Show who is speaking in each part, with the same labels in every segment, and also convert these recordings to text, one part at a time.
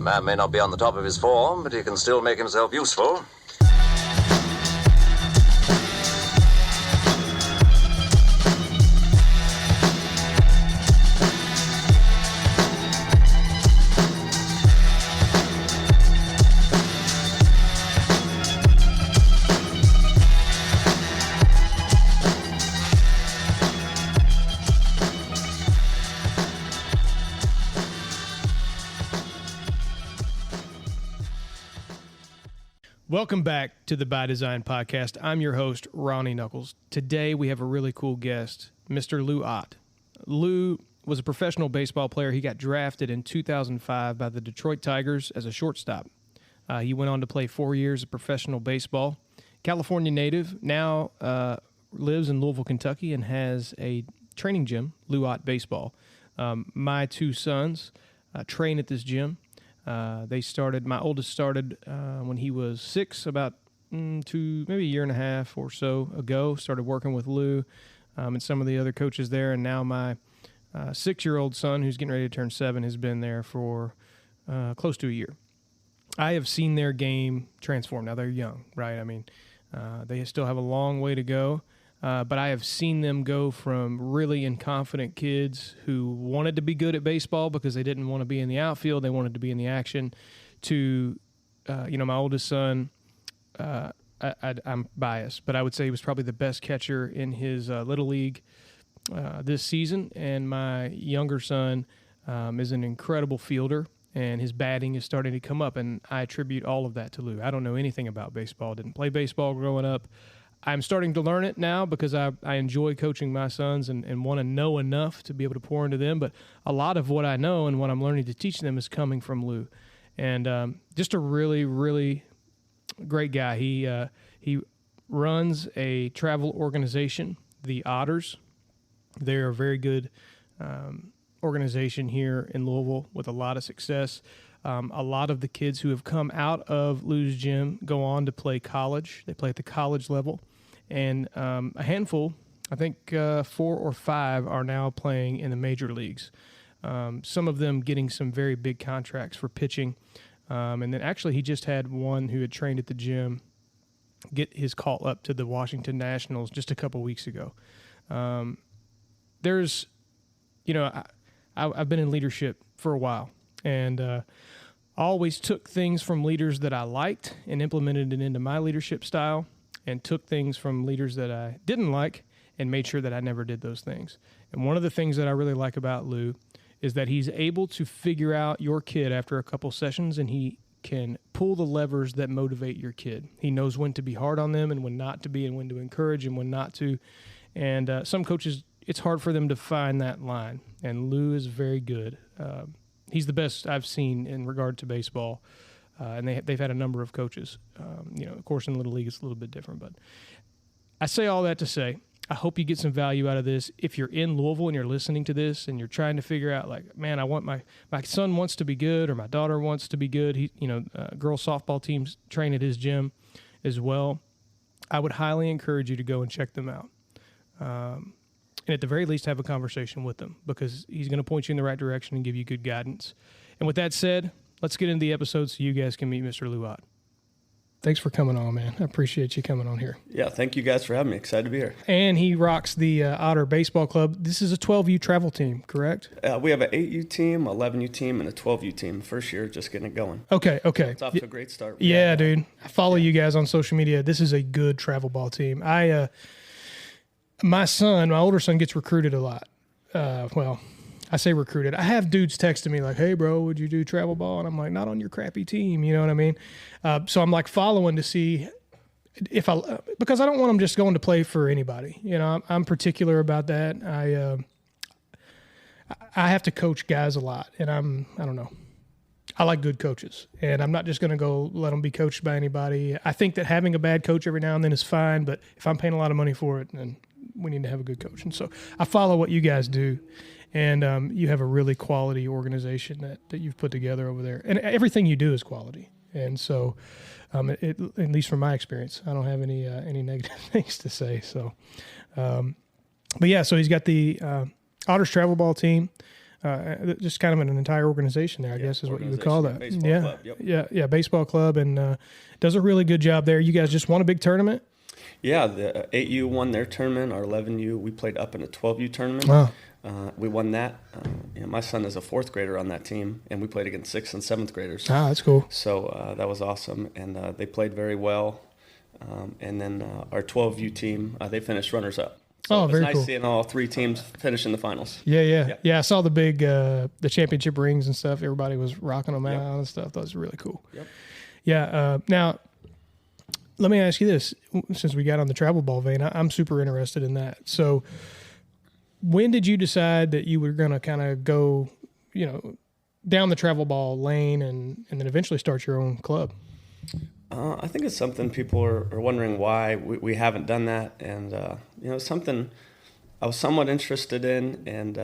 Speaker 1: man may not be on the top of his form, but he can still make himself useful.
Speaker 2: Welcome back to the By Design podcast. I'm your host, Ronnie Knuckles. Today we have a really cool guest, Mr. Lou Ott. Lou was a professional baseball player. He got drafted in 2005 by the Detroit Tigers as a shortstop. He went on to play 4 years of professional baseball. California native, now lives in Louisville, Kentucky, and has a training gym, Lou Ott Baseball. My two sons train at this gym. My oldest started when he was 6, about maybe a year and a half or so ago, started working with Lou and some of the other coaches there. And now my 6-year-old son, who's getting ready to turn 7, has been there for close to a year. I have seen their game transform. Now they're young, right? I mean, they still have a long way to go. But I have seen them go from really incompetent kids who wanted to be good at baseball because they didn't want to be in the outfield, they wanted to be in the action, to, my oldest son, I'm biased, but I would say he was probably the best catcher in his Little League this season. And my younger son is an incredible fielder, and his batting is starting to come up. And I attribute all of that to Lou. I don't know anything about baseball, didn't play baseball growing up. I'm starting to learn it now because I enjoy coaching my sons and want to know enough to be able to pour into them. But a lot of what I know and what I'm learning to teach them is coming from Lou. And just a really, really great guy. He runs a travel organization, the Otters. They're a very good organization here in Louisville with a lot of success. A lot of the kids who have come out of Lou's gym go on to play college. They play at the college level. And a handful, I think 4 or 5, are now playing in the major leagues. Some of them getting some very big contracts for pitching. And then actually he just had one who had trained at the gym get his call up to the Washington Nationals just a couple weeks ago. I've been in leadership for a while. And I always took things from leaders that I liked and implemented it into my leadership style, and took things from leaders that I didn't like and made sure that I never did those things. And one of the things that I really like about Lou is that he's able to figure out your kid after a couple sessions, and he can pull the levers that motivate your kid. He knows when to be hard on them and when not to be, and when to encourage and when not to. And some coaches, it's hard for them to find that line. And Lou is very good. He's the best I've seen in regard to baseball. And they've had a number of coaches. Of course, in the Little League, it's a little bit different. But I say all that to say, I hope you get some value out of this. If you're in Louisville and you're listening to this and you're trying to figure out, like, man, I want my son wants to be good, or my daughter wants to be good. Girls softball teams train at his gym as well. I would highly encourage you to go and check them out. And at the very least, have a conversation with them, because he's going to point you in the right direction and give you good guidance. And with that said, let's get into the episode so you guys can meet Mr. Lou Ott. Thanks for coming on, man. I appreciate you coming on here.
Speaker 3: Yeah, thank you guys for having me. Excited to be here.
Speaker 2: And he rocks the Otter Baseball Club. This is a 12U travel team, correct?
Speaker 3: We have an 8U team, 11U team, and a 12U team. First year, just getting it going.
Speaker 2: Okay.
Speaker 3: It's off to a great start.
Speaker 2: Yeah, dude. I follow you guys on social media. This is a good travel ball team. My older son gets recruited a lot. I say recruited. I have dudes texting me like, hey, bro, would you do travel ball? And I'm like, not on your crappy team. You know what I mean? So I'm like following to see because I don't want them just going to play for anybody. I'm particular about that. I have to coach guys a lot, and I don't know. I like good coaches, and I'm not just going to go let them be coached by anybody. I think that having a bad coach every now and then is fine, but if I'm paying a lot of money for it, then we need to have a good coach. And so I follow what you guys do. And you have a really quality organization that you've put together over there. And everything you do is quality. And so, at least from my experience, I don't have any negative things to say. So, but yeah, so he's got the Otters travel ball team. just kind of an entire organization there, I guess is what you would call that.
Speaker 3: Baseball club, yep.
Speaker 2: Yeah, baseball club, and does a really good job there. You guys just won a big tournament?
Speaker 3: Yeah, the 8U won their tournament. Our 11U, we played up in a 12U tournament.
Speaker 2: Wow.
Speaker 3: We won that. My son is a 4th grader on that team, and we played against 6th and 7th graders.
Speaker 2: Ah, that's cool.
Speaker 3: So that was awesome, and they played very well. And then our 12U team, they finished runners-up. So
Speaker 2: very
Speaker 3: nice
Speaker 2: cool.
Speaker 3: Seeing all 3 teams finish in the finals.
Speaker 2: Yeah. I saw the big the championship rings and stuff. Everybody was rocking them out and stuff. That was really cool.
Speaker 3: Yep.
Speaker 2: Yeah. Now, let me ask you this: since we got on the travel ball vein, I'm super interested in that. So, when did you decide that you were going to kind of go, down the travel ball lane and then eventually start your own club?
Speaker 3: I think it's something people are wondering why we haven't done that, and something I was somewhat interested in, and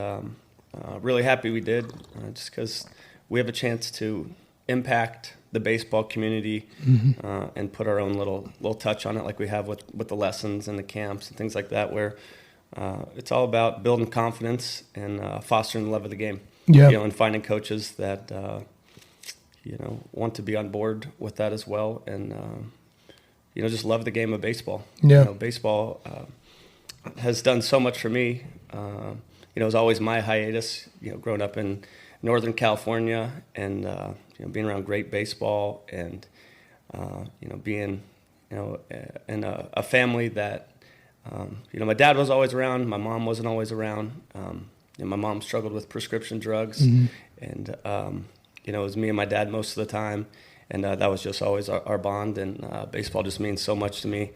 Speaker 3: really happy we did, just because we have a chance to impact the baseball community and put our own little touch on it, like we have with the lessons and the camps and things like that, where it's all about building confidence and fostering the love of the game.
Speaker 2: Yeah.
Speaker 3: And finding coaches that want to be on board with that as well, and just love the game of baseball.
Speaker 2: Yeah.
Speaker 3: Baseball has done so much for me. It was always my hiatus. Growing up in Northern California and being around great baseball, and being in a family that my dad was always around, my mom wasn't always around. My mom struggled with prescription drugs, and it was me and my dad most of the time, and that was just always our bond, and baseball just means so much to me,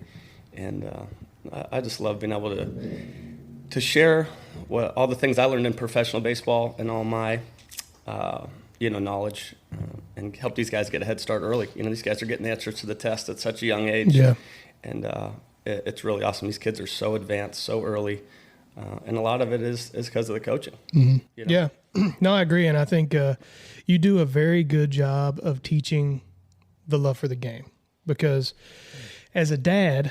Speaker 3: and I just love being able to share all the things I learned in professional baseball and all my knowledge, and help these guys get a head start early. These guys are getting the answers to the test at such a young age, and it's really awesome. These kids are so advanced so early, and a lot of it is because of the coaching.
Speaker 2: Yeah. No, I agree, and I think you do a very good job of teaching the love for the game, because as a dad,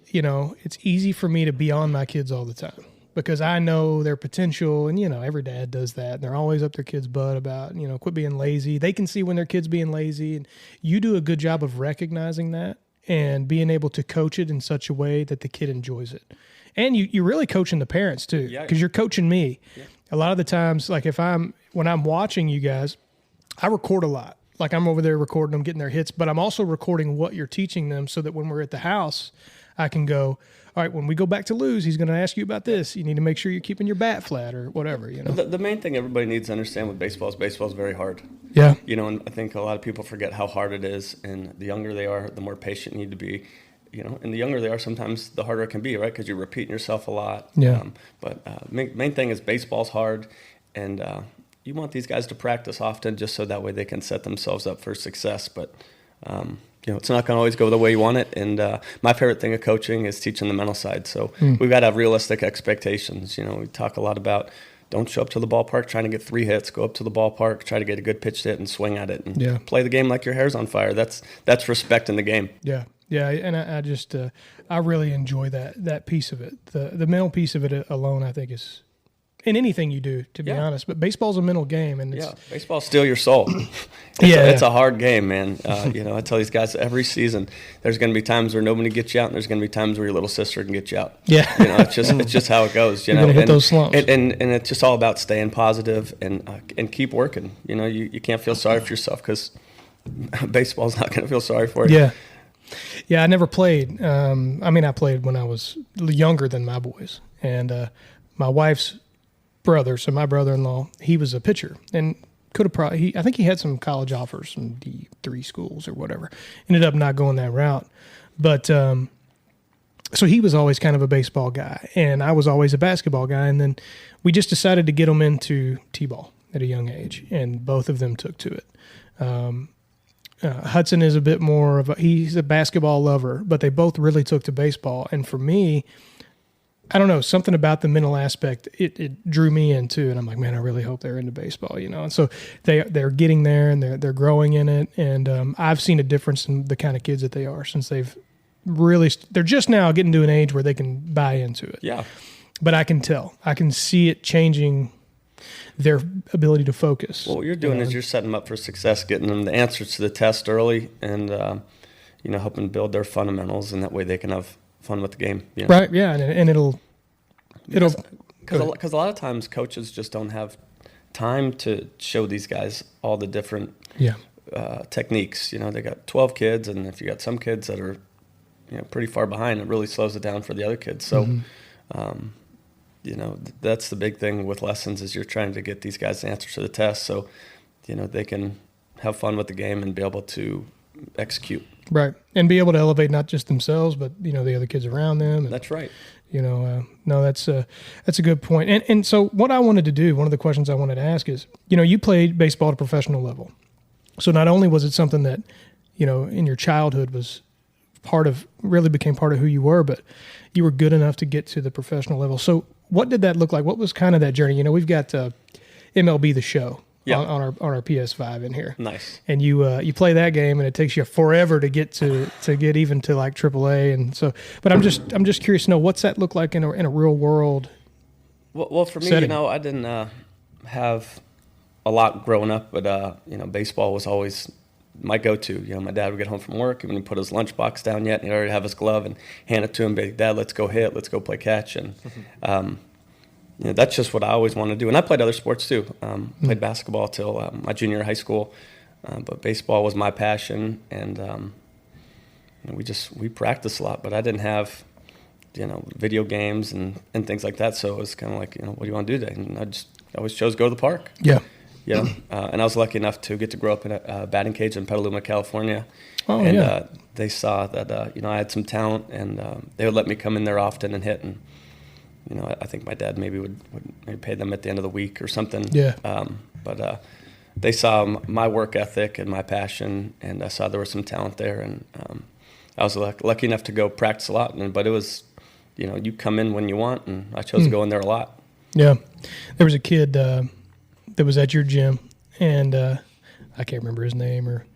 Speaker 2: it's easy for me to be on my kids all the time because I know their potential, and every dad does that. And they're always up their kids' butt about quit being lazy. They can see when their kid's being lazy, and you do a good job of recognizing that and being able to coach it in such a way that the kid enjoys it. And you're really coaching the parents too, because you're coaching me. Yeah. A lot of the times, like when I'm watching you guys, I record a lot. Like I'm over there recording them, getting their hits, but I'm also recording what you're teaching them so that when we're at the house, I can go, all right, when we go back to Lou's, he's going to ask you about this. You need to make sure you're keeping your bat flat or whatever,
Speaker 3: The main thing everybody needs to understand with baseball is very hard.
Speaker 2: Yeah.
Speaker 3: And I think a lot of people forget how hard it is, and the younger they are, the more patient you need to be. And the younger they are, sometimes the harder it can be, right? Because you're repeating yourself a lot.
Speaker 2: Yeah.
Speaker 3: But main thing is baseball's hard, and you want these guys to practice often just so that way they can set themselves up for success. But, it's not going to always go the way you want it. And my favorite thing of coaching is teaching the mental side. So we've got to have realistic expectations. We talk a lot about don't show up to the ballpark trying to get 3 hits. Go up to the ballpark, try to get a good pitch hit and swing at it. And play the game like your hair's on fire. That's respect in the game.
Speaker 2: Yeah. Yeah, and I just I really enjoy that piece of it. The mental piece of it alone, I think, is in anything you do, to be honest. But baseball's a mental game, and
Speaker 3: baseball's steal your soul. It's a hard game, man. I tell these guys every season, there's going to be times where nobody gets you out, and there's going to be times where your little sister can get you out. Yeah, it's just how it goes.
Speaker 2: You're going to hit those slumps,
Speaker 3: and it's just all about staying positive and keep working. You can't feel sorry for yourself because baseball's not going to feel sorry for you.
Speaker 2: Yeah. Yeah, I never played. I played when I was younger than my boys. And my wife's brother, so my brother-in-law, he was a pitcher. And could have probably, I think he had some college offers from D3 schools or whatever. Ended up not going that route. But so he was always kind of a baseball guy. And I was always a basketball guy. And then we just decided to get him into T-ball at a young age. And both of them took to it. Hudson is a bit more of he's a basketball lover, but they both really took to baseball. And for me, I don't know, something about the mental aspect, it drew me in too. And I'm like, man, I really hope they're into baseball, And so they're getting there and they're growing in it. And I've seen a difference in the kind of kids that they are since they're just now getting to an age where they can buy into it.
Speaker 3: Yeah.
Speaker 2: But I can tell. I can see it changing their ability to focus.
Speaker 3: Well, what you're doing is you're setting them up for success, getting them the answers to the test early, and helping build their fundamentals, and that way they can have fun with the game.
Speaker 2: Right? Yeah, and it'll
Speaker 3: because a lot of times coaches just don't have time to show these guys all the different techniques. They got 12 kids, and if you got some kids that are pretty far behind, it really slows it down for the other kids. So. That's the big thing with lessons is you're trying to get these guys the answers to the test so, they can have fun with the game and be able to execute.
Speaker 2: Right. And be able to elevate not just themselves, but, the other kids around them. And,
Speaker 3: that's right.
Speaker 2: No, that's a good point. And so what I wanted to do, one of the questions I wanted to ask is, you played baseball at a professional level. So not only was it something that, in your childhood was really became part of who you were, but you were good enough to get to the professional level. So what did that look like? What was kind of that journey? We've got MLB The Show on our PS5 in here.
Speaker 3: Nice.
Speaker 2: And you play that game, and it takes you forever to get even to like AAA. And so, but I'm just curious to know, what's that look like in a real world?
Speaker 3: Well, for me,
Speaker 2: setting?
Speaker 3: I didn't have a lot growing up, but baseball was always my go-to. My dad would get home from work, and when he put his lunchbox down yet, he'd already have his glove and hand it to him, be like, Dad, let's go hit, let's go play catch. And that's just what I always wanted to do. And I played other sports too. Played basketball till my junior year of high school, but baseball was my passion. And we practiced a lot, but I didn't have video games and things like that. So it was kind of like, what do you want to do today? And I always chose to go to the park.
Speaker 2: Yeah.
Speaker 3: And I was lucky enough to get to grow up in a batting cage in Petaluma, California.
Speaker 2: Oh,
Speaker 3: and
Speaker 2: yeah.
Speaker 3: They saw that, I had some talent, and they would let me come in there often and hit. And, I think my dad maybe would maybe pay them at the end of the week or something.
Speaker 2: Yeah.
Speaker 3: But they saw my work ethic and my passion, and I saw there was some talent there. And I was lucky enough to go practice a lot. But it was, you come in when you want, and I chose to go in there a lot.
Speaker 2: Yeah. There was a kid that was at your gym, and I can't remember his name, or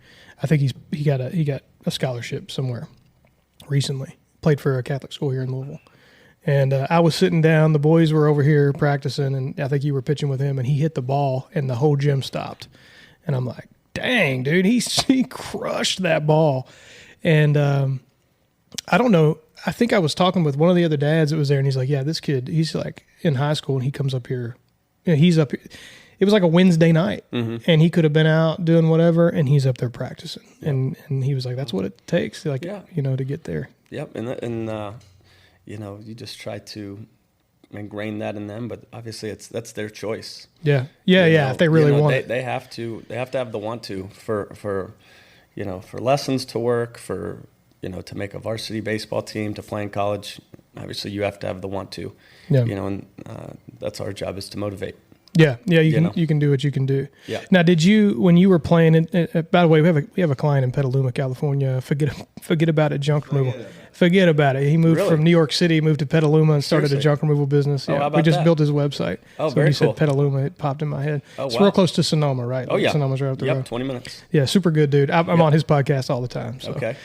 Speaker 2: I think he got a scholarship somewhere recently. Played for a Catholic school here in Louisville, and I was sitting down. The boys were over here practicing, and I think you were pitching with him, and he hit the ball, and the whole gym stopped. And I'm like, "Dang, dude, he crushed that ball." And I don't know. I think I was talking with one of the other dads that was there, and he's like, "Yeah, this kid, he's like in high school, and he comes up here. He's up here." It was like a Wednesday night, and he could have been out doing whatever, and he's up there practicing. Yep. And he was like, "That's what it takes, to get there."
Speaker 3: Yep, and you just try to ingrain that in them, but obviously that's their choice.
Speaker 2: Yeah. If they really want it,
Speaker 3: they have to have the want to for lessons to work, for to make a varsity baseball team, to play in college. Obviously, you have to have the want to.
Speaker 2: Yeah.
Speaker 3: And that's our job, is to motivate.
Speaker 2: Yeah, you can do what you can do.
Speaker 3: Yeah.
Speaker 2: Now, did you, when you were playing? By the way, we have a client in Petaluma, California. Forget about it, junk removal. Forget about it. He moved from New York City, moved to Petaluma, and started a junk removal business.
Speaker 3: Oh,
Speaker 2: Yeah,
Speaker 3: how about
Speaker 2: we just
Speaker 3: that?
Speaker 2: built his website.
Speaker 3: Oh,
Speaker 2: so
Speaker 3: very
Speaker 2: when you
Speaker 3: cool.
Speaker 2: said Petaluma, it popped in my head.
Speaker 3: Oh,
Speaker 2: It's
Speaker 3: wow.
Speaker 2: real close to Sonoma, right?
Speaker 3: Oh, yeah.
Speaker 2: Sonoma's right up the road.
Speaker 3: 20 minutes.
Speaker 2: Yeah, super good dude. I'm on his podcast all the time. So.
Speaker 3: Okay.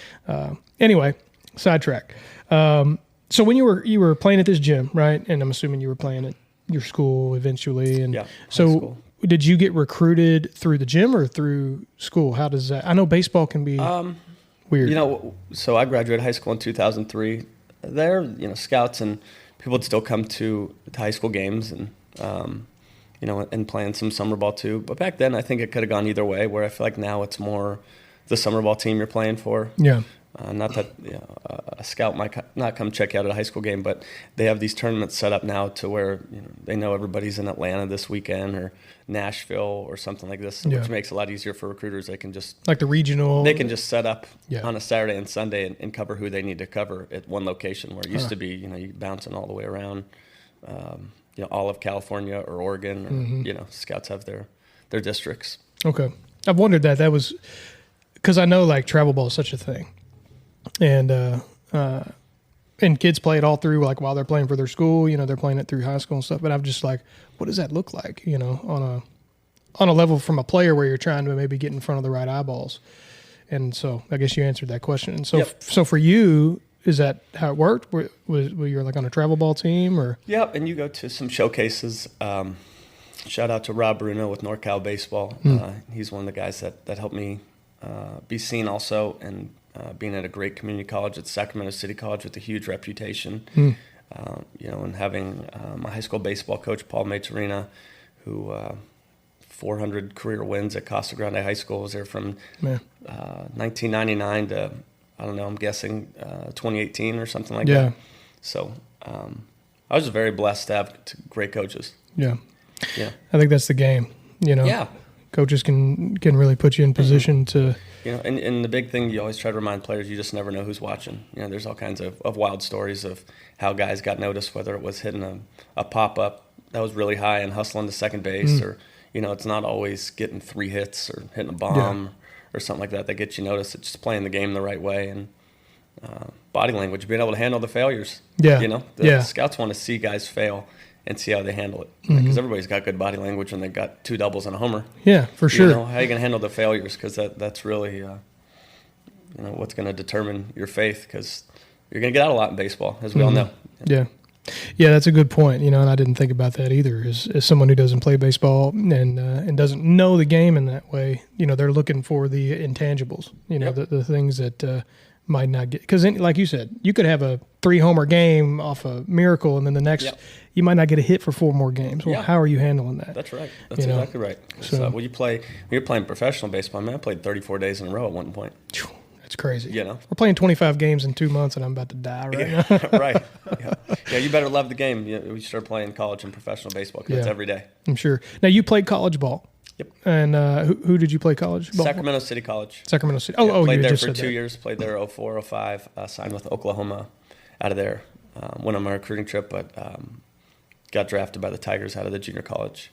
Speaker 2: Anyway, sidetrack. So when you were playing at this gym, right? And I'm assuming you were playing at your school eventually. And
Speaker 3: Yeah.
Speaker 2: so
Speaker 3: school.
Speaker 2: did you get recruited through the gym or through school? How does that? I know baseball can be weird.
Speaker 3: So I graduated high school in 2003. There, scouts and people would still come to high school games and, and playing some summer ball too. But back then, I think it could have gone either way, where I feel like now it's more the summer ball team you're playing for.
Speaker 2: Yeah.
Speaker 3: Not that a scout might not come check you out at a high school game, but they have these tournaments set up now to where they know everybody's in Atlanta this weekend or Nashville or something like this, which makes it a lot easier for recruiters. They can just
Speaker 2: like the regional.
Speaker 3: They can just set up on a Saturday and Sunday and cover who they need to cover at one location, where it used to be you bouncing all the way around, all of California or Oregon, or scouts have their districts.
Speaker 2: Okay, I've wondered that was because I know like travel ball is such a thing. And kids play it all through, like while they're playing for their school, they're playing it through high school and stuff. But I'm just like, what does that look like, on a level from a player where you're trying to maybe get in front of the right eyeballs? And so I guess you answered that question. And so, So for you, is that how it worked? Were you like on a travel ball team or?
Speaker 3: Yeah, and you go to some showcases. shout out to Rob Bruno with NorCal Baseball. He's one of the guys that helped me be seen also, and being at a great community college at Sacramento City College with a huge reputation. And having my high school baseball coach, Paul Maitorina, who 400 career wins at Casa Grande High School, was there from 1999 to, I don't know, I'm guessing 2018 or something like that. So I was very blessed to have great coaches.
Speaker 2: Yeah. I think that's the game,
Speaker 3: Yeah.
Speaker 2: Coaches can really put you in position to...
Speaker 3: And the big thing you always try to remind players, you just never know who's watching. There's all kinds of wild stories of how guys got noticed, whether it was hitting a pop-up that was really high and hustling to second base, or, it's not always getting 3 hits or hitting a bomb or something like that gets you noticed. It's just playing the game the right way, and body language, being able to handle the failures. The scouts want to see guys fail and see how they handle it, because everybody's got good body language when they've got 2 doubles and a homer.
Speaker 2: Yeah, for sure.
Speaker 3: How are you going to handle the failures? Because that's really what's going to determine your faith, because you're going to get out a lot in baseball, as we all know.
Speaker 2: Yeah, that's a good point. And I didn't think about that either. As someone who doesn't play baseball and doesn't know the game in that way, they're looking for the intangibles. The things that might not get, because like you said, you could have a 3-homer game off a miracle, and then the next you might not get a hit for 4 more games. Well, how are you handling that?
Speaker 3: That's right. That's exactly right. So when you're playing professional baseball, I played 34 days in a row at one point.
Speaker 2: That's crazy.
Speaker 3: We're
Speaker 2: playing 25 games in 2 months, and I'm about to die now.
Speaker 3: Right. Yeah, you better love the game. We start playing college and professional baseball, because it's every day. I'm
Speaker 2: sure. Now, you played college ball.
Speaker 3: Yep.
Speaker 2: And who did you play college ball?
Speaker 3: Sacramento City College.
Speaker 2: Sacramento City.
Speaker 3: Played
Speaker 2: you
Speaker 3: there
Speaker 2: just
Speaker 3: for
Speaker 2: said
Speaker 3: 2 years. Played there 04, 05. Signed with Oklahoma out of there. Went on my recruiting trip, but got drafted by the Tigers out of the junior college,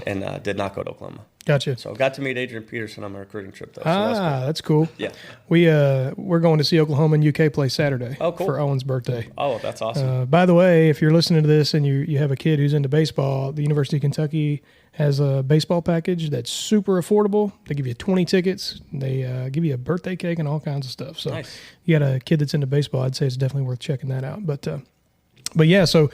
Speaker 3: and did not go to Oklahoma.
Speaker 2: Gotcha.
Speaker 3: So got to meet Adrian Peterson on my recruiting trip, though. So
Speaker 2: that's cool.
Speaker 3: Yeah.
Speaker 2: We're going to see Oklahoma and UK play Saturday
Speaker 3: for
Speaker 2: Owen's birthday.
Speaker 3: Oh, that's awesome.
Speaker 2: By the way, if you're listening to this and you have a kid who's into baseball, the University of Kentucky has a baseball package that's super affordable. They give you 20 tickets. They give you a birthday cake and all kinds of stuff. So
Speaker 3: nice.
Speaker 2: You got a kid that's into baseball, I'd say it's definitely worth checking that out. But yeah, so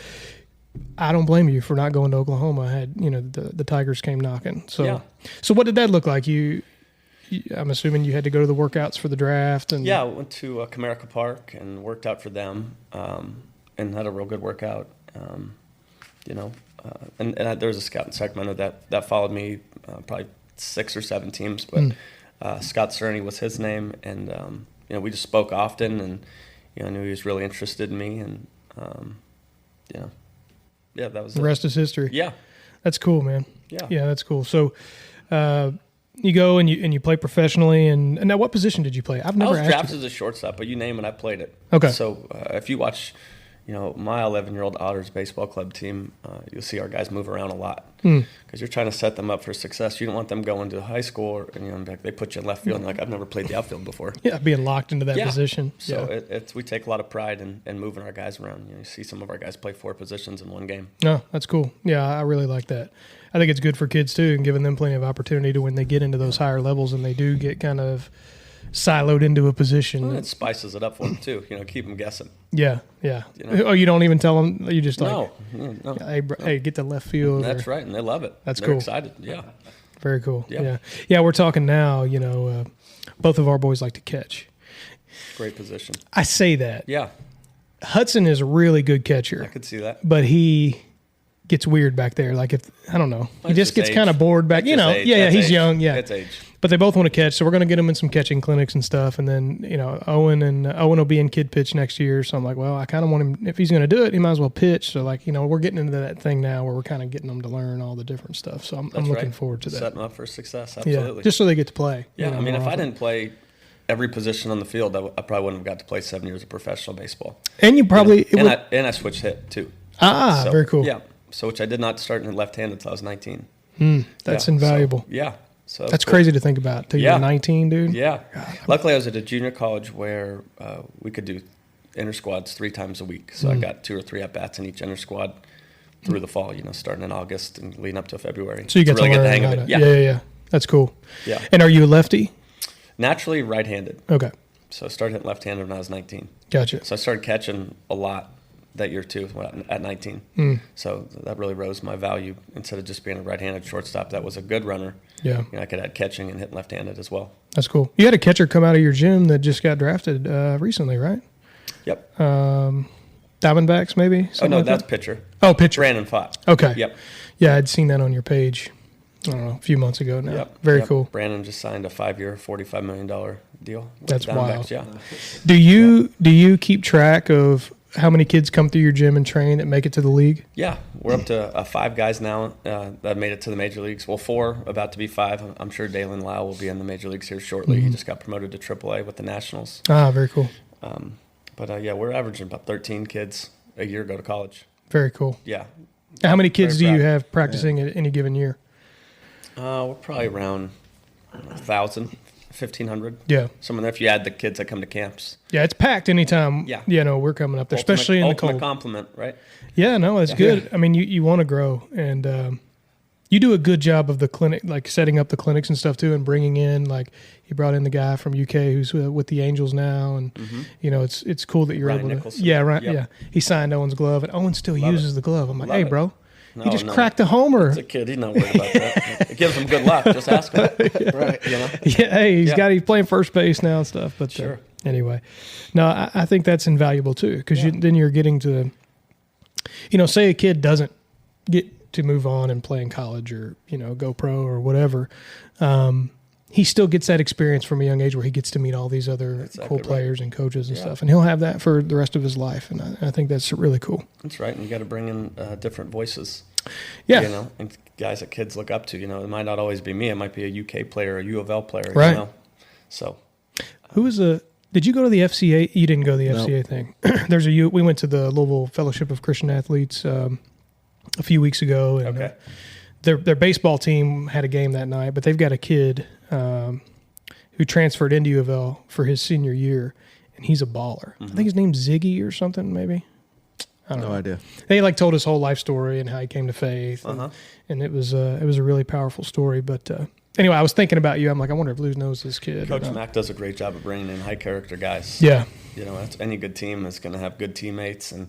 Speaker 2: I don't blame you for not going to Oklahoma. I had, the Tigers came knocking. So what did that look like? I'm assuming you had to go to the workouts for the draft. And
Speaker 3: I went to Comerica Park and worked out for them, and had a real good workout. And there was a scout in Sacramento that followed me, probably 6 or 7 teams, but Scott Cerny was his name, and we just spoke often, and I knew he was really interested in me, and that was
Speaker 2: the rest is history.
Speaker 3: Yeah,
Speaker 2: that's cool, man.
Speaker 3: Yeah,
Speaker 2: that's cool. So you go and you play professionally, and now what position did you play? I've never
Speaker 3: I was
Speaker 2: asked
Speaker 3: drafted
Speaker 2: you.
Speaker 3: as a shortstop, but you name it, I played it.
Speaker 2: Okay.
Speaker 3: So if you watch, my 11-year-old Otters baseball club team, you'll see our guys move around a lot, because you're trying to set them up for success. You don't want them going to high school, and they put you in left field, and like, I've never played the outfield before.
Speaker 2: Yeah, being locked into that position.
Speaker 3: So we take a lot of pride in moving our guys around. You see some of our guys play 4 positions in one game.
Speaker 2: No, that's cool. Yeah, I really like that. I think it's good for kids too, and giving them plenty of opportunity to when they get into those higher levels and they do get kind of siloed into a position.
Speaker 3: Well, it spices it up for them too. Keep them guessing.
Speaker 2: Yeah. Oh, you don't even tell them? You just
Speaker 3: no.
Speaker 2: Hey, get to left field.
Speaker 3: That's right, and they love it.
Speaker 2: They're
Speaker 3: cool.
Speaker 2: Excited.
Speaker 3: Yeah.
Speaker 2: Very cool. Yeah. We're talking now. Both of our boys like to catch.
Speaker 3: Great position.
Speaker 2: I say that.
Speaker 3: Yeah.
Speaker 2: Hudson is a really good catcher.
Speaker 3: I could see that.
Speaker 2: But he gets weird back there. Like, if I don't know, he just gets
Speaker 3: age.
Speaker 2: kind of bored back.
Speaker 3: Age.
Speaker 2: He's
Speaker 3: age.
Speaker 2: young. Yeah,
Speaker 3: it's age.
Speaker 2: But they both want to catch, so we're going to get him in some catching clinics and stuff. And then Owen will be in kid pitch next year. So I'm like, well, I kind of want him, if he's going to do it, he might as well pitch. So we're getting into that thing now where we're kind of getting them to learn all the different stuff. So I'm looking forward to that.
Speaker 3: Setting them up for success. Absolutely.
Speaker 2: Yeah, just so they get to play.
Speaker 3: Yeah, if I didn't play every position on the field, I probably wouldn't have got to play 7 years of professional baseball.
Speaker 2: And you probably
Speaker 3: I switched hit too.
Speaker 2: Very cool.
Speaker 3: Yeah. So which I did not start in left-handed until I was 19.
Speaker 2: That's invaluable.
Speaker 3: So
Speaker 2: that's crazy to think about. Till you're 19, dude.
Speaker 3: Yeah. Luckily, I was at a junior college where we could do inter squads 3 times a week. So I got 2 or 3 at bats in each inter squad through the fall. Starting in August and leading up to February.
Speaker 2: So you get to
Speaker 3: really
Speaker 2: learn
Speaker 3: get the hang of it.
Speaker 2: Yeah. That's cool.
Speaker 3: Yeah.
Speaker 2: And are you a lefty?
Speaker 3: Naturally right-handed.
Speaker 2: Okay.
Speaker 3: So I started hitting left-handed when I was 19.
Speaker 2: Gotcha.
Speaker 3: So I started catching a lot that year too at 19. So that really rose my value. Instead of just being a right-handed shortstop, that was a good runner.
Speaker 2: Yeah.
Speaker 3: I could add catching and hit left-handed as well.
Speaker 2: That's cool. You had a catcher come out of your gym that just got drafted recently, right?
Speaker 3: Yep.
Speaker 2: Diamondbacks, maybe?
Speaker 3: Oh, no,
Speaker 2: like
Speaker 3: that's
Speaker 2: that?
Speaker 3: pitcher.
Speaker 2: Oh, pitcher.
Speaker 3: Brandon Fott.
Speaker 2: Okay.
Speaker 3: Yep.
Speaker 2: Yeah, I'd seen that on your page, I don't know, a few months ago now.
Speaker 3: Yep.
Speaker 2: Very cool.
Speaker 3: Brandon just signed a 5-year, $45 million deal. With
Speaker 2: That's
Speaker 3: the Diamondbacks.
Speaker 2: wild.
Speaker 3: Yeah.
Speaker 2: Do you keep track of how many kids come through your gym and train that make it to the league?
Speaker 3: Yeah, we're up to 5 guys now that made it to the major leagues. Well, 4, about to be 5. I'm sure Dalen Lau will be in the major leagues here shortly. He just got promoted to AAA with the Nationals.
Speaker 2: Ah, very cool.
Speaker 3: But yeah, we're averaging about 13 kids a year go to college.
Speaker 2: Very cool.
Speaker 3: Yeah.
Speaker 2: How many kids do
Speaker 3: Very
Speaker 2: you
Speaker 3: proud.
Speaker 2: have practicing at any given year?
Speaker 3: We're probably around 1,000, 1,500.
Speaker 2: Yeah.
Speaker 3: Somewhere there if you add the kids that come to camps.
Speaker 2: Yeah, it's packed anytime,
Speaker 3: Yeah.
Speaker 2: we're coming up there, especially in the
Speaker 3: ultimate
Speaker 2: cold.
Speaker 3: compliment, right?
Speaker 2: Yeah, no, it's good. I mean, you want to grow, and you do a good job of the clinic, like setting up the clinics and stuff too, and bringing in, like, you brought in the guy from UK who's with the Angels now, and it's cool that you're
Speaker 3: Ryan
Speaker 2: able
Speaker 3: Nicholson.
Speaker 2: to. Yeah, right.
Speaker 3: Yep.
Speaker 2: Yeah, he signed Owen's glove, and Owen still
Speaker 3: Love
Speaker 2: uses
Speaker 3: it.
Speaker 2: the glove. I'm like,
Speaker 3: Love
Speaker 2: hey,
Speaker 3: it.
Speaker 2: bro,
Speaker 3: No,
Speaker 2: he just
Speaker 3: no.
Speaker 2: cracked a homer.
Speaker 3: It's a kid. He's not worried about that. It gives him good luck. Just ask him. Right. You know?
Speaker 2: Yeah, hey,
Speaker 3: Yeah.
Speaker 2: he's playing first base now and stuff. But
Speaker 3: Sure.
Speaker 2: Anyway, no, I think that's invaluable too, because then you're getting to, say a kid doesn't get to move on and play in college or go pro or whatever. He still gets that experience from a young age where he gets to meet all these other cool
Speaker 3: right.
Speaker 2: players and coaches and stuff, and he'll have that for the rest of his life. And I think that's really cool.
Speaker 3: That's right. And you got to bring in different voices.
Speaker 2: Yeah.
Speaker 3: And guys that kids look up to. It might not always be me. It might be a UK player, a U of L player.
Speaker 2: Right.
Speaker 3: So.
Speaker 2: Who was Did you go to the FCA? You didn't go to the FCA thing. We went to the Louisville Fellowship of Christian Athletes a few weeks ago, and
Speaker 3: Okay.
Speaker 2: their baseball team had a game that night. But they've got a kid who transferred into U of L for his senior year, and he's a baller. I think his name's Ziggy or something, maybe. I don't know.
Speaker 4: No idea.
Speaker 2: They told his whole life story and how he came to faith, and it was a really powerful story. But anyway, I was thinking about you. I'm like, I wonder if Lou knows this kid.
Speaker 3: Coach Mack does a great job of bringing in high character guys.
Speaker 2: Yeah.
Speaker 3: Any good team is going to have good teammates and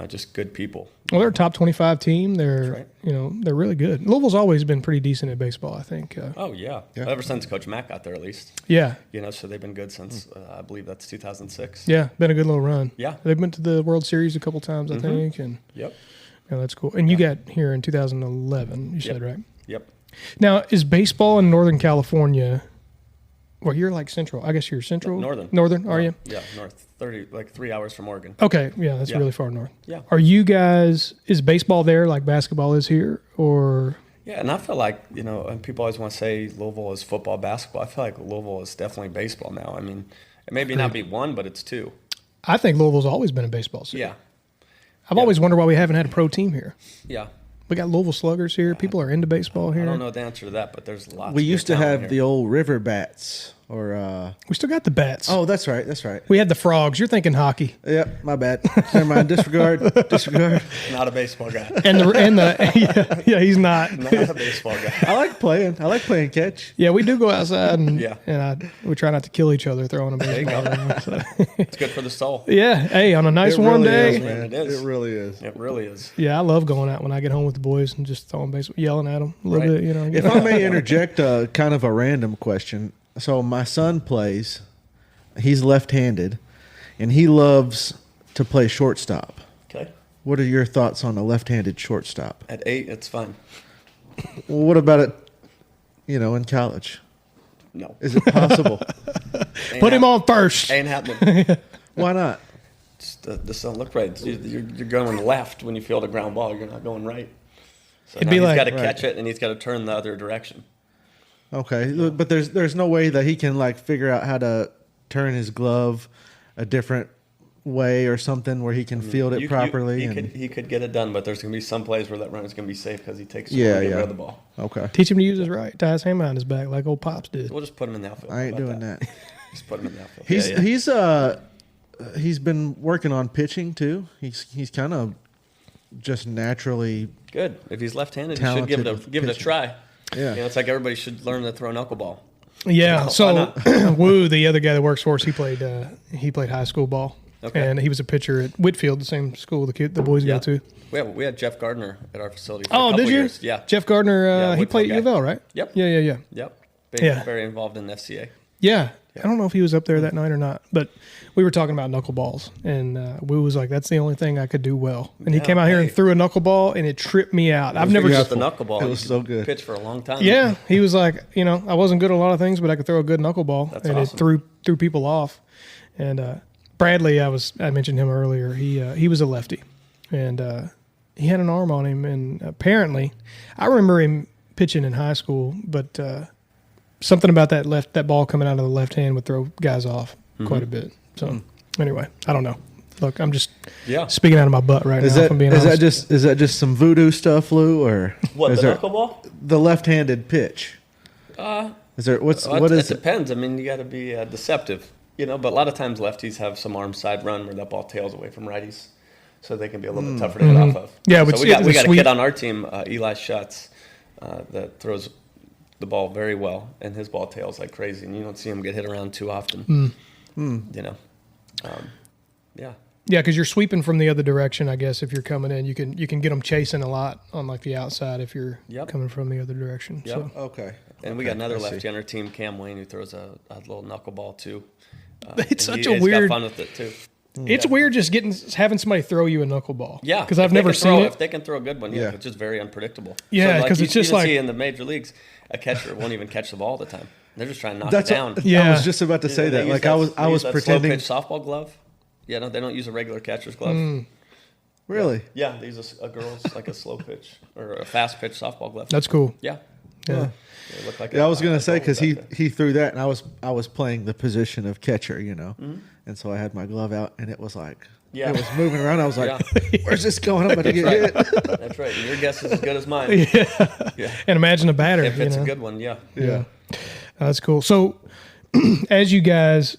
Speaker 3: just good people.
Speaker 2: Well, they're a top 25 team. They're
Speaker 3: right.
Speaker 2: they're really good. Louisville's always been pretty decent at baseball, I think.
Speaker 3: Oh yeah. Ever since Coach Mack got there, at least.
Speaker 2: Yeah.
Speaker 3: So they've been good since I believe that's 2006.
Speaker 2: Yeah, been a good little run.
Speaker 3: Yeah.
Speaker 2: They've been to the World Series a couple times, I think, and
Speaker 3: Yep.
Speaker 2: that's cool. And you got here in 2011, you said, right?
Speaker 3: Yep.
Speaker 2: Now, is baseball in Northern California? Well, you're like Central. I guess you're Central.
Speaker 3: Northern,
Speaker 2: are you?
Speaker 3: Yeah, north. 3 hours from Oregon.
Speaker 2: Okay, yeah, that's
Speaker 3: Yeah.
Speaker 2: really far north.
Speaker 3: Yeah.
Speaker 2: Are you guys? Is baseball there like basketball is here, or?
Speaker 3: Yeah, and I feel like, and people always want to say Louisville is football, basketball. I feel like Louisville is definitely baseball now. I mean, it may not be one, but it's two.
Speaker 2: I think Louisville's always been a baseball city.
Speaker 3: Yeah.
Speaker 2: I've always wondered why we haven't had a pro team here.
Speaker 3: Yeah.
Speaker 2: We got Louisville Sluggers here. People are into baseball here.
Speaker 3: I don't know the answer to that, but there's lots.
Speaker 4: We
Speaker 3: of
Speaker 4: used
Speaker 3: good
Speaker 4: to
Speaker 3: talent
Speaker 4: have
Speaker 3: here.
Speaker 4: the old river bats, or
Speaker 2: We still got the bats.
Speaker 4: oh, that's right, that's right.
Speaker 2: We had the frogs. You're thinking hockey.
Speaker 4: Yep, my bad. Never mind. Disregard.
Speaker 3: Not a baseball guy.
Speaker 2: And the yeah, he's not.
Speaker 3: Not a baseball guy.
Speaker 4: I like playing. I like playing catch.
Speaker 2: Yeah, we do go outside and
Speaker 3: Yeah.
Speaker 2: we try not to kill each other throwing a baseball. Around, so.
Speaker 3: It's good for the soul.
Speaker 2: Yeah, hey, on a nice
Speaker 4: It
Speaker 2: warm
Speaker 4: really
Speaker 2: day.
Speaker 4: is, man.
Speaker 3: It is.
Speaker 4: It really is.
Speaker 3: It really is.
Speaker 2: Yeah, I love going out when I get home with the boys and just throwing baseball, yelling at them a little
Speaker 3: Right.
Speaker 2: bit.
Speaker 4: If I may interject a kind of a random question. So my son plays. He's left-handed, and he loves to play shortstop.
Speaker 3: Okay.
Speaker 4: What are your thoughts on a left-handed shortstop?
Speaker 3: At 8, it's fine.
Speaker 4: Well, what about it, in college?
Speaker 3: No.
Speaker 4: Is it possible?
Speaker 2: Put him on first.
Speaker 3: Ain't happening.
Speaker 4: Why not?
Speaker 3: This don't look right. You're going left when you field a ground ball. You're not going right. So
Speaker 2: It'd
Speaker 3: now
Speaker 2: be
Speaker 3: he's
Speaker 2: like-
Speaker 3: got to
Speaker 4: right.
Speaker 3: catch it, and he's got to turn the other direction.
Speaker 4: Okay, but there's no way that he can figure out how to turn his glove a different way or something where he can field it properly.
Speaker 3: He could get it done, but there's going to be some plays where that runner's going to be safe because he takes
Speaker 4: Yeah,
Speaker 3: to get
Speaker 4: yeah.
Speaker 3: rid of the ball.
Speaker 4: Okay,
Speaker 2: Teach him to use his right. Tie his hand behind his back like old Pops did.
Speaker 3: We'll just put him in the outfield.
Speaker 4: I ain't
Speaker 3: How about
Speaker 4: doing that.
Speaker 3: Just put him in the outfield.
Speaker 4: He's been working on pitching too. He's kind of just naturally.
Speaker 3: Good. If he's left-handed, you should give it
Speaker 4: Talented
Speaker 3: a
Speaker 4: pitcher.
Speaker 3: try.
Speaker 4: Yeah.
Speaker 3: It's like everybody should learn to throw a knuckleball.
Speaker 2: Yeah.
Speaker 3: Why
Speaker 2: So
Speaker 3: not?
Speaker 2: Woo, the other guy that works for us, he played high school ball.
Speaker 3: Okay.
Speaker 2: And he was a pitcher at Whitfield, the same school the boys go to.
Speaker 3: We had Jeff Gardner at our facility for a
Speaker 2: Oh,
Speaker 3: couple
Speaker 2: did you?
Speaker 3: years. Yeah.
Speaker 2: Jeff Gardner, he played at U of L, right?
Speaker 3: Yep.
Speaker 2: Yeah.
Speaker 3: Yep.
Speaker 2: Yeah.
Speaker 3: Very involved in FCA.
Speaker 2: Yeah. I don't know if he was up there that night or not, but we were talking about knuckleballs, and Wu was like, "That's the only thing I could do well." And he came out here and threw a knuckleball, and it tripped me out. I've never
Speaker 3: the knuckleball.
Speaker 4: It was so good.
Speaker 3: Pitch for a long time.
Speaker 2: Yeah, he was like, I wasn't good at a lot of things, but I could throw a good knuckleball,
Speaker 3: That's
Speaker 2: and
Speaker 3: awesome.
Speaker 2: it threw people off. And Bradley, I mentioned him earlier. He was a lefty, and he had an arm on him, and apparently, I remember him pitching in high school, but something about that ball coming out of the left hand would throw guys off quite a bit. So anyway, I don't know. Look, I'm just speaking out of my butt right now. If I'm being honest.
Speaker 4: Is that just some voodoo stuff, Lou, or
Speaker 3: What,
Speaker 4: is
Speaker 3: the
Speaker 4: there
Speaker 3: knuckleball?
Speaker 4: the left-handed pitch? Is there what
Speaker 3: It
Speaker 4: is it?
Speaker 3: depends. I mean, you got to be deceptive, but a lot of times lefties have some arm side run where that ball tails away from righties, so they can be a little bit tougher to hit off of.
Speaker 2: Yeah,
Speaker 3: so
Speaker 2: but
Speaker 3: we got a
Speaker 2: sweep.
Speaker 3: kid on our team, Eli Schutz, that throws the ball very well, and his ball tails like crazy, and you don't see him get hit around too often. Yeah.
Speaker 2: Yeah, because you're sweeping from the other direction. I guess if you're coming in, you can get them chasing a lot on like the outside if you're coming from the other direction.
Speaker 3: Yep.
Speaker 2: So.
Speaker 4: Okay.
Speaker 3: And we got another lefty on our team, Cam Wayne, who throws a little knuckleball too.
Speaker 2: It's
Speaker 3: and
Speaker 2: such a
Speaker 3: he's
Speaker 2: weird.
Speaker 3: got fun with it too.
Speaker 2: It's weird just having somebody throw you a knuckleball.
Speaker 3: Yeah,
Speaker 2: because I've
Speaker 3: if they
Speaker 2: never
Speaker 3: can
Speaker 2: seen
Speaker 3: throw,
Speaker 2: it.
Speaker 3: If they can throw a good one, it's just very unpredictable.
Speaker 2: Yeah,
Speaker 3: so,
Speaker 2: 'cause it's just
Speaker 3: you
Speaker 2: like-
Speaker 3: see in the major leagues, a catcher won't even catch the ball all the time. They're just trying to knock
Speaker 4: That's
Speaker 3: it down.
Speaker 4: I was just about to say
Speaker 3: They
Speaker 4: that.
Speaker 3: use
Speaker 4: Like I was
Speaker 3: that
Speaker 4: pretending.
Speaker 3: slow pitch softball glove. Yeah, no, they don't use a regular catcher's glove.
Speaker 4: Really?
Speaker 3: Yeah, they use a girl's like a slow pitch or a fast pitch softball glove.
Speaker 2: That's cool.
Speaker 3: Yeah.
Speaker 2: Yeah.
Speaker 3: They look like
Speaker 4: Yeah, I was gonna
Speaker 3: a
Speaker 4: say because
Speaker 3: goal back there.
Speaker 4: he threw that, and I was playing the position of catcher, and so I had my glove out, and it was like it was moving around. I was like, "Where's this going? I'm about to get hit."
Speaker 3: That's right. And your guess is as good as mine.
Speaker 2: Yeah. And imagine a batter.
Speaker 3: If it's a good one, yeah.
Speaker 2: Yeah. That's cool. So, as you guys,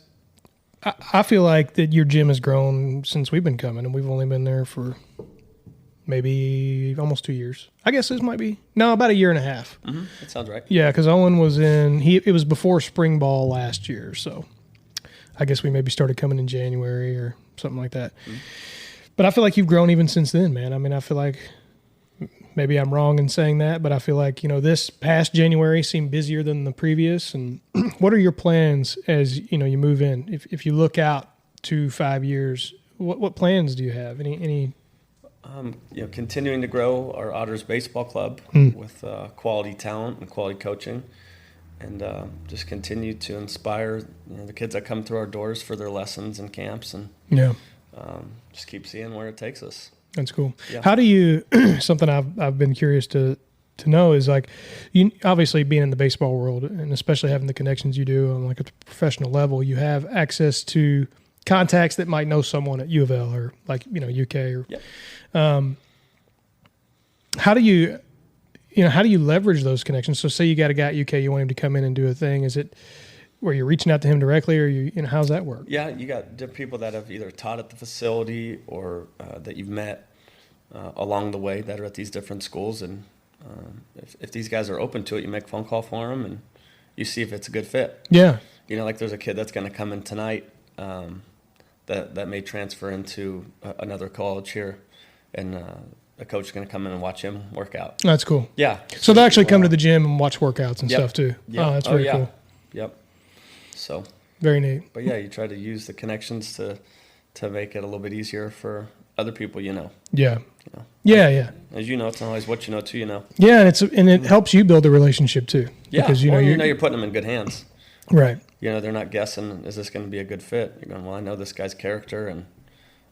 Speaker 2: I feel like that your gym has grown since we've been coming, and we've only been there for maybe almost 2 years. I guess this might be about a year and a half.
Speaker 3: Mm-hmm. That sounds right.
Speaker 2: Yeah, because Owen was it was before spring ball last year, so I guess we maybe started coming in January or something like that. Mm-hmm. But I feel like you've grown even since then, man. I mean, I feel like maybe I'm wrong in saying that, but I feel like, this past January seemed busier than the previous. And what are your plans as, you move in? If you look out to 5 years, what plans do you have? Any
Speaker 3: continuing to grow our Otters baseball club with quality talent and quality coaching, and just continue to inspire the kids that come through our doors for their lessons and camps, and just keep seeing where it takes us.
Speaker 2: That's cool.
Speaker 3: Yeah.
Speaker 2: How do you? Something I've been curious to know is like, you obviously being in the baseball world and especially having the connections you do on like a professional level, you have access to contacts that might know someone at U of L or like UK or.
Speaker 3: Yep.
Speaker 2: How do you leverage those connections? So say you got a guy at UK, you want him to come in and do a thing. Is it where you're reaching out to him directly, or how's that work?
Speaker 3: Yeah, you got different people that have either taught at the facility or that you've met along the way that are at these different schools, and if these guys are open to it, you make a phone call for them and you see if it's a good fit.
Speaker 2: Yeah.
Speaker 3: Like there's a kid that's going to come in tonight that may transfer into another college here, and a coach is going to come in and watch him work out.
Speaker 2: That's cool.
Speaker 3: Yeah.
Speaker 2: So they actually come to the gym and watch workouts and
Speaker 3: Yep.
Speaker 2: stuff too.
Speaker 3: Yep.
Speaker 2: Oh, that's very cool.
Speaker 3: Yep. So.
Speaker 2: Very neat.
Speaker 3: But yeah, you try to use the connections to make it a little bit easier for other people,
Speaker 2: Yeah.
Speaker 3: Yeah.
Speaker 2: Yeah.
Speaker 3: As you know, it's not always what you know till you know.
Speaker 2: Yeah, and it helps you build a relationship too.
Speaker 3: Yeah.
Speaker 2: Because
Speaker 3: you're putting them in good hands.
Speaker 2: Right.
Speaker 3: They're not guessing, is this going to be a good fit? You're going, well, I know this guy's character, and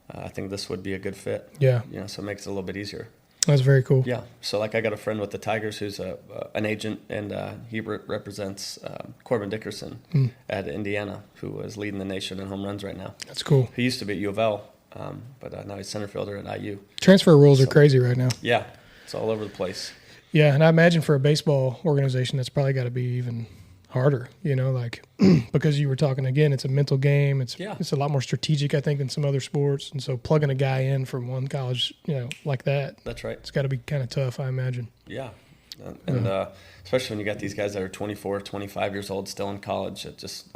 Speaker 3: I think this would be a good fit.
Speaker 2: Yeah.
Speaker 3: So it makes it a little bit easier.
Speaker 2: That's very cool.
Speaker 3: Yeah. So like I got a friend with the Tigers who's an agent, and he represents Corbin Dickerson at Indiana, who is leading the nation in home runs right now.
Speaker 2: That's cool.
Speaker 3: He used to be at U of L, but now he's center fielder at IU.
Speaker 2: Transfer rules are crazy right now.
Speaker 3: Yeah. It's all over the place.
Speaker 2: Yeah, and I imagine for a baseball organization, that's probably got to be even harder, because you were talking again, it's a mental game. It's a lot more strategic, I think, than some other sports. And so plugging a guy in from one college, like that.
Speaker 3: That's right.
Speaker 2: It's got to be kind of tough, I imagine.
Speaker 3: Yeah. And especially when you got these guys that are 24, 25 years old, still in college, it just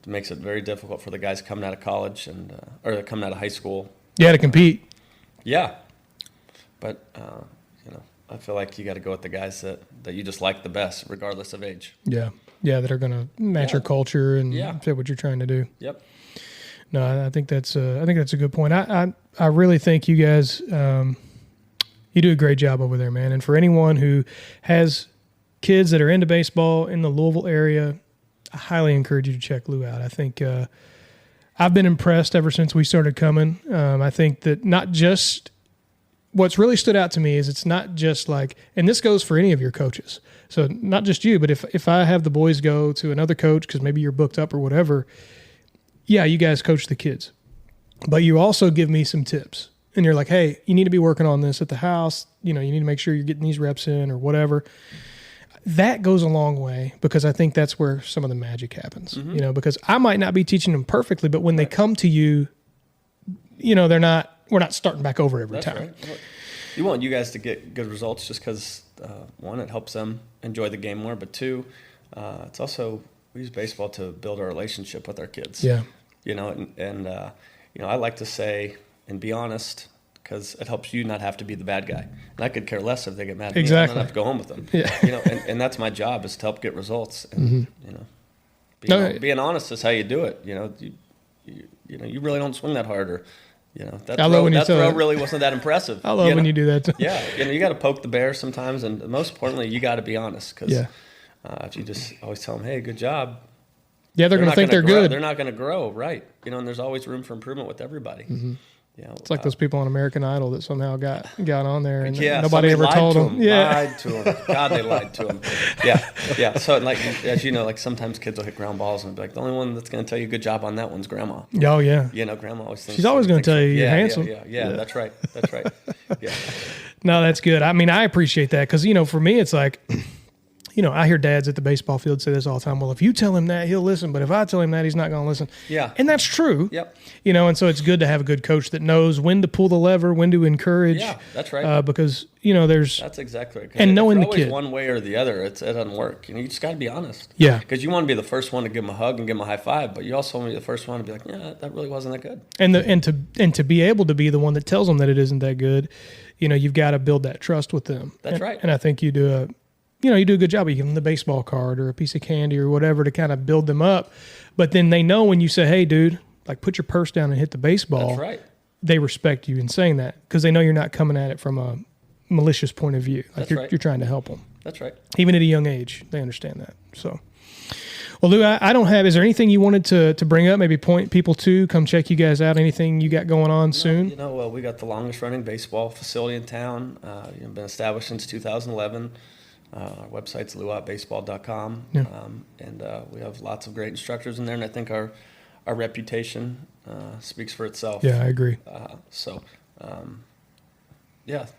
Speaker 3: it makes it very difficult for the guys coming out of college or coming out of high school.
Speaker 2: Yeah, to compete.
Speaker 3: Yeah, but I feel like you got to go with the guys that you just like the best, regardless of age.
Speaker 2: Yeah, that are going to match your culture and fit what you're trying to do.
Speaker 3: Yep.
Speaker 2: No, I think that's a good point. I really think you guys you do a great job over there, man. And for anyone who has kids that are into baseball in the Louisville area, I highly encourage you to check Lou out. I think I've been impressed ever since we started coming. I think that not just what's really stood out to me is it's not just like, and this goes for any of your coaches. So not just you, but if I have the boys go to another coach because maybe you're booked up or whatever, yeah, you guys coach the kids. But you also give me some tips. And you're like, hey, you need to be working on this at the house. You need to make sure you're getting these reps in or whatever. That goes a long way because I think that's where some of the magic happens. Mm-hmm. Because I might not be teaching them perfectly, but when they come to you, we're not starting back over every time. Right. Well,
Speaker 3: you want you guys to get good results just because, one, it helps them enjoy the game more, but two, it's also, we use baseball to build our relationship with our kids.
Speaker 2: Yeah.
Speaker 3: I like to say, and be honest, because it helps you not have to be the bad guy. And I could care less if they get mad at me. I don't have to go home with them. Yeah. And that's my job, is to help get results. And being honest is how you do it. You really don't swing that hard, or that throw really wasn't that impressive.
Speaker 2: I love when you do that too.
Speaker 3: Yeah, you got to poke the bear sometimes, and most importantly, you got to be honest. Because if you just always tell them, "Hey, good job,"
Speaker 2: they're going to think they're good.
Speaker 3: They're not going to grow, right? And there's always room for improvement with everybody.
Speaker 2: Mm-hmm. It's like those people on American Idol that somehow got on there and
Speaker 3: yeah,
Speaker 2: nobody ever told them. Yeah,
Speaker 3: lied to them. God, they lied to them. Yeah. So, as you know, sometimes kids will hit ground balls and be like, the only one that's going to tell you good job on that one's grandma.
Speaker 2: Oh yeah.
Speaker 3: Grandma always thinks
Speaker 2: she's always going to tell you you're handsome.
Speaker 3: Yeah. That's right. Yeah.
Speaker 2: No, that's good. I mean, I appreciate that because for me, it's like. I hear dads at the baseball field say this all the time. Well, if you tell him that, he'll listen. But if I tell him that, he's not going to listen.
Speaker 3: Yeah.
Speaker 2: And that's true.
Speaker 3: Yep.
Speaker 2: And so it's good to have a good coach that knows when to pull the lever, when to encourage.
Speaker 3: Yeah, that's right.
Speaker 2: Because, there's...
Speaker 3: That's exactly right.
Speaker 2: And knowing the kid.
Speaker 3: Always one way or the other. It doesn't work. You just got to be honest.
Speaker 2: Yeah.
Speaker 3: Because you want to be the first one to give him a hug and give him a high five, but you also want to be the first one to be like, yeah, that really wasn't that good.
Speaker 2: And to be able to be the one that tells them that it isn't that good, you've got to build that trust with them.
Speaker 3: That's right.
Speaker 2: And I think you do you do a good job. You give them the baseball card or a piece of candy or whatever to kind of build them up. But then they know when you say, hey, dude, put your purse down and hit the baseball.
Speaker 3: That's right.
Speaker 2: They respect you in saying that because they know you're not coming at it from a malicious point of view. You're trying to help them.
Speaker 3: That's right.
Speaker 2: Even at a young age, they understand that. So, well, Lou, I don't have – is there anything you wanted to bring up, maybe point people to, come check you guys out, anything you got going on soon?
Speaker 3: Well, we got the longest-running baseball facility in town. Been established since 2011. Our website's louottbaseball.com, and we have lots of great instructors in there, and I think our reputation speaks for itself.
Speaker 2: Yeah, I agree.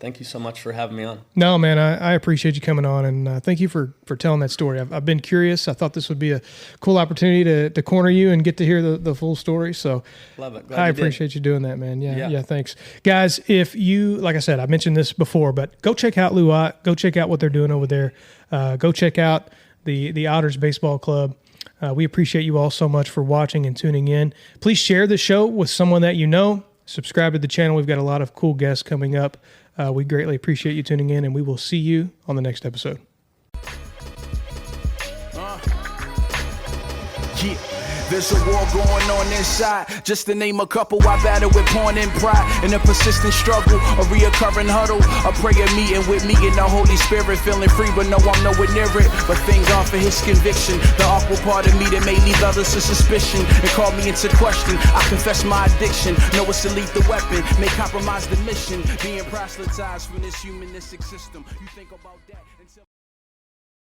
Speaker 3: Thank you so much for having me on.
Speaker 2: No, man, I appreciate you coming on, and thank you for telling that story. I've been curious. I thought this would be a cool opportunity to corner you and get to hear the full story. So
Speaker 3: love it.
Speaker 2: I appreciate you doing that, man. Yeah, thanks. Guys, if you, like I said, I mentioned this before, but go check out Lou Ott. Go check out what they're doing over there. Go check out the Otters Baseball Club. We appreciate you all so much for watching and tuning in. Please share the show with someone that you know. Subscribe to the channel. We've got a lot of cool guests coming up. We greatly appreciate you tuning in, and we will see you on the next episode.
Speaker 5: Yeah. There's a war going on inside. Just to name a couple, I battle with porn and pride. In a persistent struggle, a reoccurring huddle. A prayer meeting with me and the Holy Spirit. Feeling free, but no, I'm nowhere near it. But thank God for his conviction. The awkward part of me that may leave others to suspicion and call me into question. I confess my addiction. Know it's a lethal weapon. May compromise the mission. Being proselytized from this humanistic system. You think about that.